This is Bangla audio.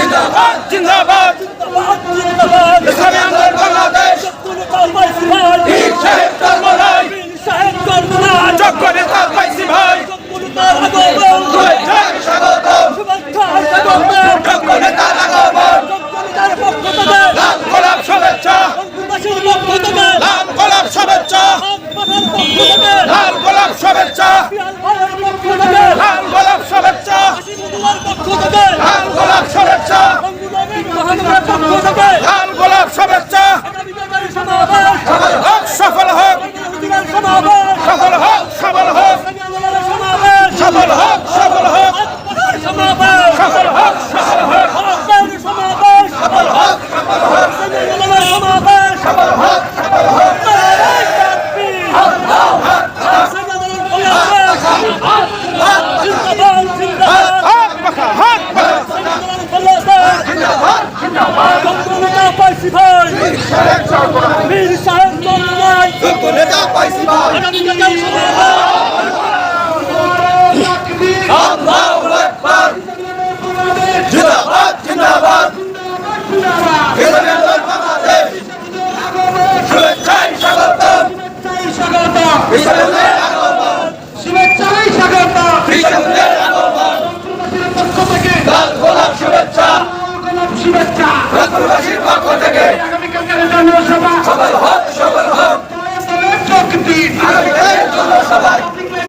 জিন্দাবাদ জিন্দাবাদ ইসলামী আন্দোলন বাংলাদেশ পীর সাহেব চর্মনাই যোগ্য নেতা পাইছি ভাই স্বাগত যোগ্য নেতার আগমন লাল গোলাপ শুভেচ্ছা লাল গোলাপ শুভেচ্ছা লাল গোলাপ শুভেচ্ছা লাল গোলাপ শুভেচ্ছা লাল গোলাপ শুভেচ্ছা লাল গোলাপ শুভেচ্ছা সফল হোক সফল হোক সফল হোক সফল হোক সফল হোক সফল হোক সফল হোক সফল হোক